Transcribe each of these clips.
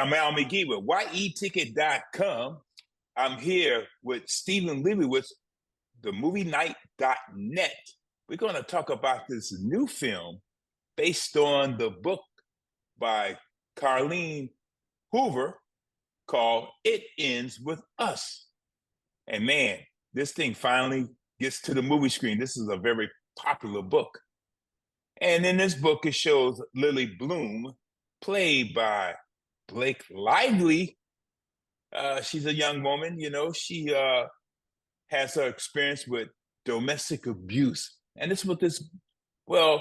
I'm Al McGhee with YETicket.com. I'm here with Steven Lebowitz, themovienight.net. We're going to talk about this new film based on the book by Carleen Hoover called It Ends With Us. And man, this thing finally gets to the movie screen. This is a very popular book. And in this book, it shows Lily Bloom, played by Blake Lively. She's a young woman, she has her experience with domestic abuse. And this is what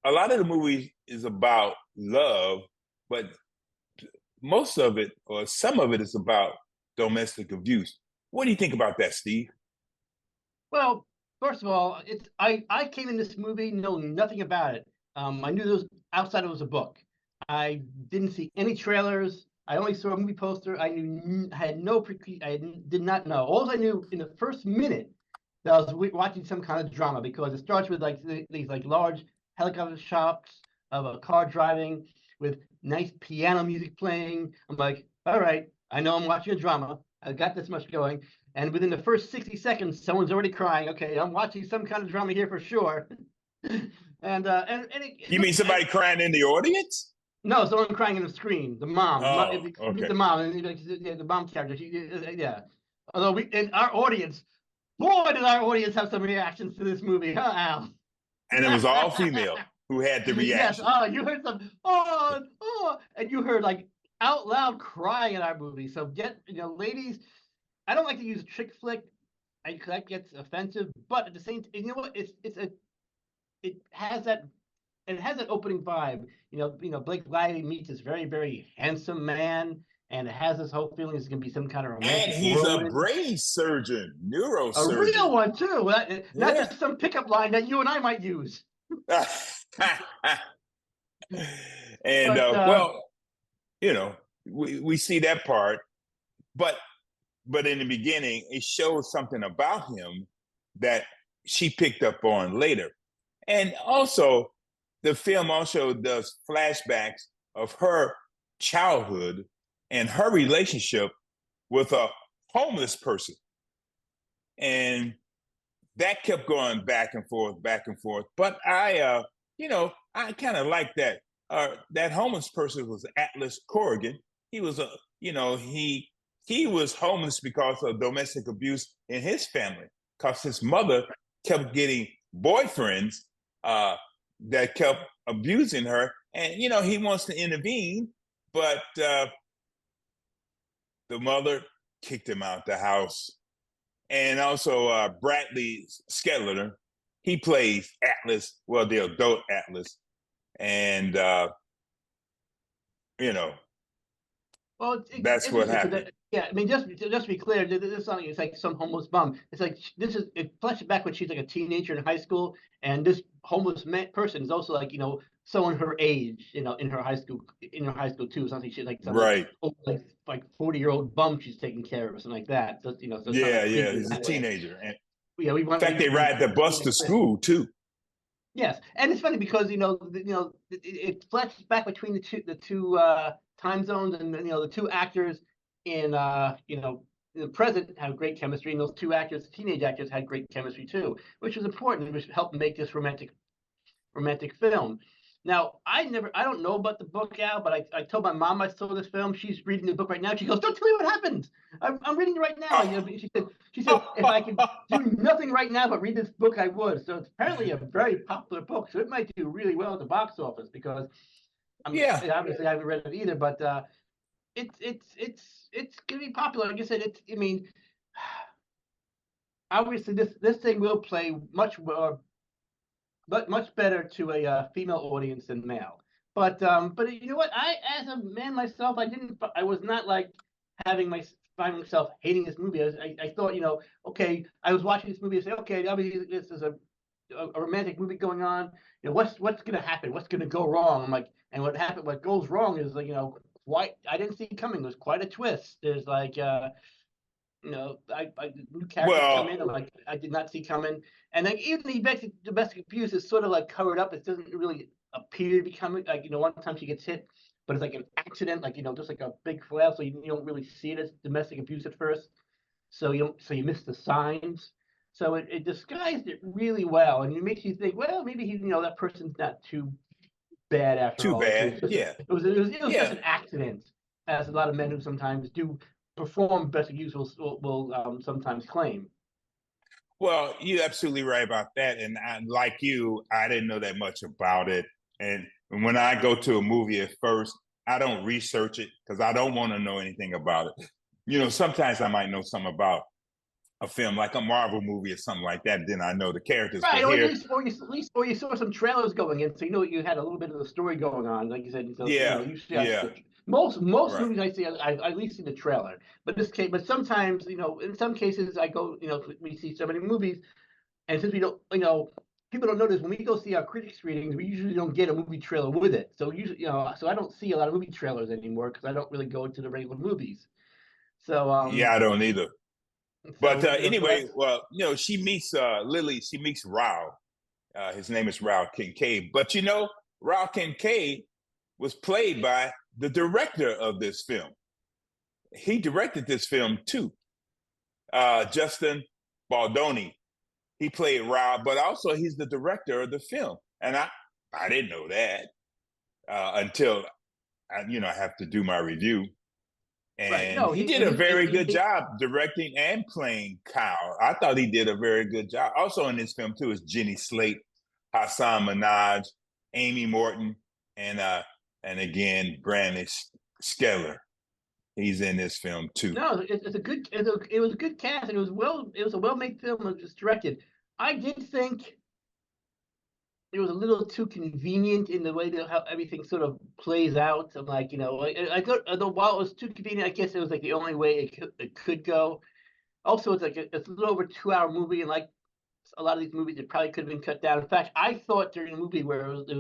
a lot of the movie is about love, but most of it, or some of it, is about domestic abuse. What do you think about that, Steve? Well, first of all, I came in this movie knowing nothing about it. I knew there was outside it was a book. I didn't see any trailers. I only saw a movie poster. I did not know. All I knew in the first minute that I was watching some kind of drama, because it starts with these large helicopter shots of a car driving with nice piano music playing. I'm like, all right, I know I'm watching a drama. I got this much going. And within the first 60 seconds, someone's already crying. Okay, I'm watching some kind of drama here for sure. You mean somebody crying in the audience? No, someone crying in the screen. The mom. Okay. The mom. The mom character. Yeah. Although in our audience, boy, did our audience have some reactions to this movie, huh, Al? And it was all female who had the reaction. Yes. Oh, you heard some. And you heard out loud crying in our movie. So ladies, I don't like to use chick flick. That gets offensive, but at the same time, you know what? It has that opening vibe. Blake Lively meets this very, very handsome man, and it has this whole feeling it's going to be some kind of romantic. And he's a brain surgeon, neurosurgeon. A real one too. Not just some pickup line that you and I might use. We see that part, but in the beginning, it shows something about him that she picked up on later. And also, the film also does flashbacks of her childhood and her relationship with a homeless person. And that kept going back and forth. But I kind of like that. That homeless person was Atlas Corrigan. He was he was homeless because of domestic abuse in his family, because his mother kept getting boyfriends that kept abusing her. And, he wants to intervene, but the mother kicked him out the house. And also Bradley Skettler, he plays Atlas, the adult Atlas. And, that's what happened. Yeah, I mean, just to be clear, this is something. It's like some homeless bum. It's like it flashes back when she's like a teenager in hye school, and this homeless person is also someone her age, in her high school too. Something she's like some right, like 40-year-old bum she's taking care of or something like that. So, so he's a teenager, and in fact, they ride the bus to school too. Yes, and it's funny because it flashes back between the two time zones, and the two actors in the present have great chemistry, and those two actors, teenage actors, had great chemistry too, which was important, which helped make this romantic film. Now, I don't know about the book, Al, but I told my mom I saw this film. She's reading the book right now. She goes, "Don't tell me what happened. I'm reading it right now." She said, if I could do nothing right now but read this book, I would. So it's apparently a very popular book. So it might do really well at the box office, because obviously I haven't read it either, but it's gonna be popular. Like I said, obviously this thing will play much better to a female audience than male. But you know what? As a man myself, I was not like find myself hating this movie. I thought, okay, I was watching this movie and say, okay, obviously this is a romantic movie going on. What's going to happen? What's going to go wrong? I'm like, and what goes wrong is why I didn't see coming. It was quite a twist. There's new characters come in, I did not see coming. And then even the domestic abuse is sort of covered up. It doesn't really appear to be coming. One time she gets hit but it's like an accident, like just like a big flail, so you don't really see it as domestic abuse at first. So you miss the signs. So it disguised it really well, and it makes you think, well, maybe that person's not too bad after Too all. It bad. was just Yeah. it was just Yeah. an accident, as a lot of men who sometimes do perform best use will sometimes claim. Well, you're absolutely right about that. And like you, I didn't know that much about it. And when I go to a movie at first, I don't research it because I don't want to know anything about it. Sometimes I might know something about a film, like a Marvel movie or something like that. Then I know the characters. Right, But or at here, least, or you saw some trailers going in, so you had a little bit of the story going on. Like you said, so yeah, usually yeah, most right. movies I see, I at least see the trailer. But this case, but sometimes, in some cases, I go, we see so many movies, and since we don't, people don't notice when we go see our critics readings, we usually don't get a movie trailer with it. So usually, so I don't see a lot of movie trailers anymore because I don't really go to the regular movies. So Yeah, I don't either. But so anyway, that's well, she meets Lily. She meets Rao. His name is Rao Kincaid. But Rao Kincaid was played by the director of this film. He directed this film too. Justin Baldoni. He played Rao, but also he's the director of the film. And I didn't know that until I have to do my review. right. And No, he he did and a very good job directing and playing Kyle. I thought he did a very good job. Also in this film too is Jenny Slate, Hassan Minaj, Amy Morton, and again Brandon Skeller. He's in this film too. no, it's a good it was a good cast, and it was a well made film. It was directed. I did think it was a little too convenient in the way that how everything sort of plays out. I'm like, I thought, although while it was too convenient, I guess it was like the only way it could go. Also, it's like it's a little over 2 hour movie, and like a lot of these movies, it probably could have been cut down. In fact, I thought during the movie where there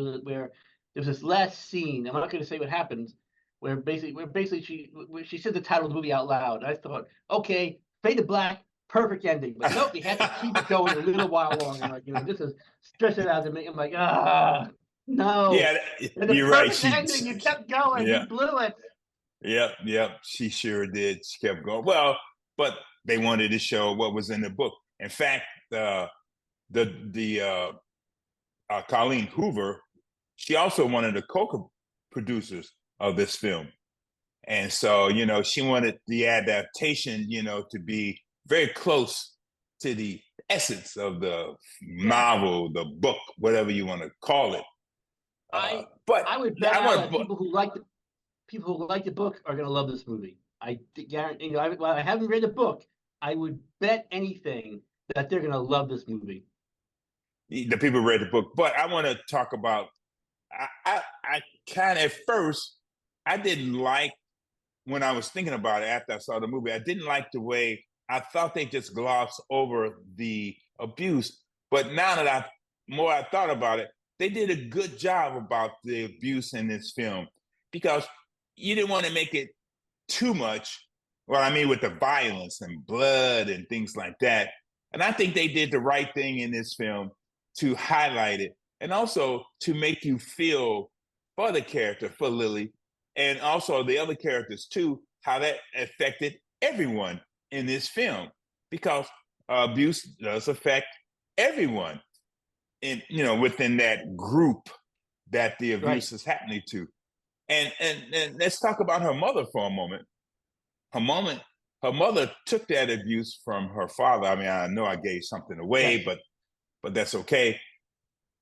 was this last scene. I'm not going to say what happens, where basically she said the title of the movie out loud. I thought, okay, fade to black, perfect ending. But nope, they had to keep it going a little while longer. I'm like, this is stretch it out to me. I'm like, no. Yeah, And the you're right. perfect ending, you kept going, you Yeah, blew it. yep. She sure did. She kept going. Well, but they wanted to show what was in the book. In fact, the Colleen Hoover, she also one of the co-producers of this film, and so she wanted the adaptation, to be very close to the essence of the Yeah, novel, the book, whatever you want to call it. I But I would bet I out want that to. people who like the book are going to love this movie. I guarantee. While I haven't read the book, I would bet anything that they're going to love this movie. The people read the book, but I want to talk about. I kind of at first I didn't like when I was thinking about it after I saw the movie. I didn't like the way I thought they just glossed over the abuse, but now that I thought about it, they did a good job about the abuse in this film because you didn't want to make it too much. Well, I mean, with the violence and blood and things like that. And I think they did the right thing in this film to highlight it and also to make you feel for the character, for Lily, and also the other characters too, how that affected everyone in this film. Because abuse does affect everyone within that group that the Right. abuse is happening to. And let's talk about her mother for a moment. Her moment, her mother took that abuse from her father. I mean, I know I gave something away, Yes. but that's okay.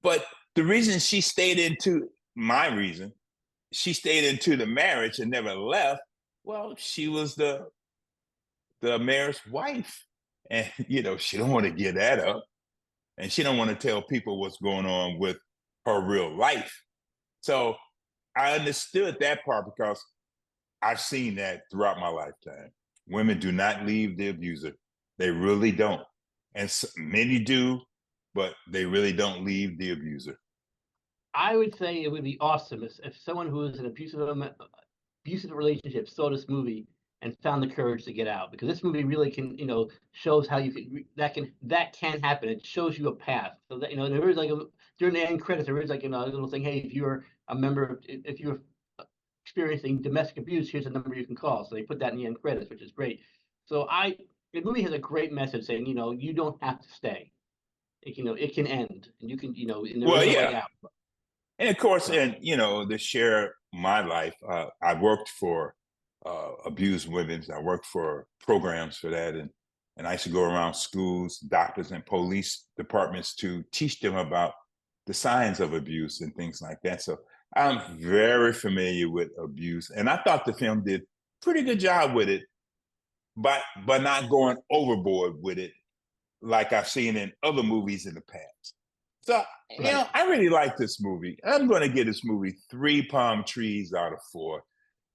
But the reason she stayed into my reason, she stayed into the marriage and never left. Well, she was the mayor's wife, and she don't want to give that up, and she don't want to tell people what's going on with her real life. So I understood that part because I've seen that throughout my lifetime. Women do not leave the abuser. They really don't. And many do, but they really don't leave the abuser. I would say it would be awesome if someone who is in an abusive relationship saw this movie and found the courage to get out, because this movie really can, shows how you can that can happen. It shows you a path. So that there is like during the end credits there is like a little thing. Hey, if you're a member, if you're experiencing domestic abuse, here's a number you can call. So they put that in the end credits, which is great. So the movie has a great message saying, you don't have to stay. It can end, and you can, and there is a way out. And of course, and to share my life, I worked for abused women. I worked for programs for that, and I used to go around schools, doctors, and police departments to teach them about the signs of abuse and things like that. So I'm very familiar with abuse, and I thought the film did a pretty good job with it, but not going overboard with it like I've seen in other movies in the past. So, I really like this movie. I'm going to give this movie 3 palm trees out of 4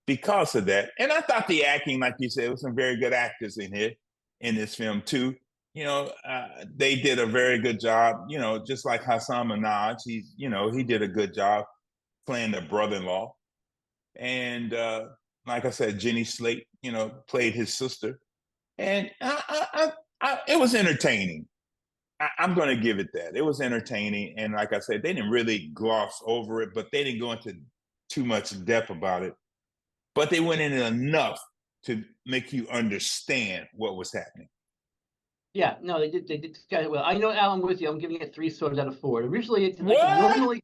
because of that. And I thought the acting, like you said, there was some very good actors in here in this film too. They did a very good job. Just like Hassan Minaj, he did a good job playing the brother-in-law. And like I said, Jenny Slate, played his sister. And it was entertaining. I'm going to give it that. It was entertaining. And like I said, they didn't really gloss over it, but they didn't go into too much depth about it. But they went in enough to make you understand what was happening. Yeah, no, they did well. I know, Al, I'm with you. I'm giving it 3 swords out of 4. Originally, it's like normally,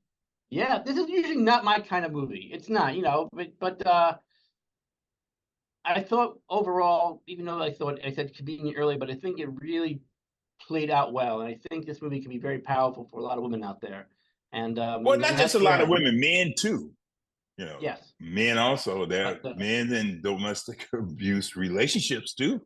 yeah, this is usually not my kind of movie. It's not, but I thought overall, even though I said convenient early, but I think it really played out well, and I think this movie can be very powerful for a lot of women out there. And well, not just a lot of women, men too. Yes, men also. There are men in domestic abuse relationships too.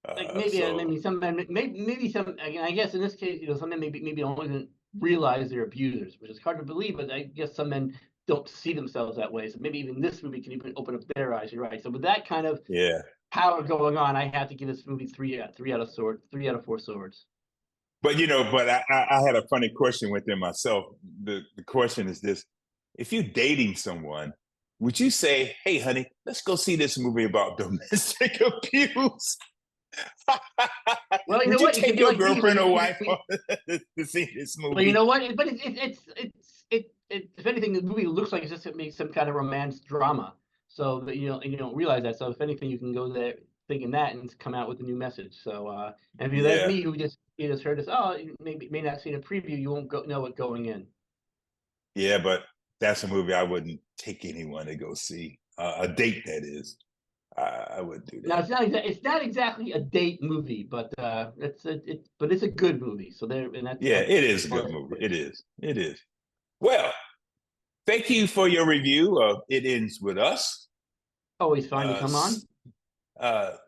Like maybe some men, maybe some. Again, I guess in this case, some men maybe don't even realize they're abusers, which is hard to believe. But I guess some men don't see themselves that way. So maybe even this movie can even open up their eyes. You're right. So with that kind of power going on, I have to give this movie 3 out of 4 swords. But I had a funny question within myself. The question is this: if you're dating someone, would you say, "Hey, honey, let's go see this movie about domestic abuse"? Well, would you take your girlfriend or wife to see this movie? Well, you know what? But if anything, the movie looks like it's just make some kind of romance drama. So that you don't realize that. So if anything, you can go there thinking that and come out with a new message. So and if you're like me, who just heard this, may not see the preview, you won't know it going in. Yeah, but that's a movie I wouldn't take anyone to go see. A date, that is. I would do that. Now it's not exactly a date movie, but it's a good movie. So it is a good movie. It is. Well, thank you for your review of It Ends With Us. Always fun to come on.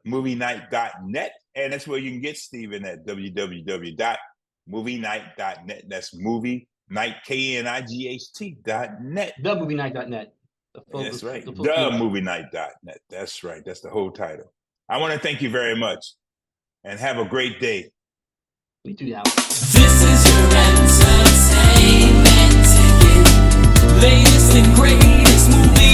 Movienight.net, and that's where you can get Steven at www.movienight.net. That's movie night KNIGHT.net. TheMovieNight.net. That's right. TheMovieNight.net. That's right. That's the whole title. I want to thank you very much, and have a great day. Me too, Al. This is your entertainment ticket. Latest and greatest movie.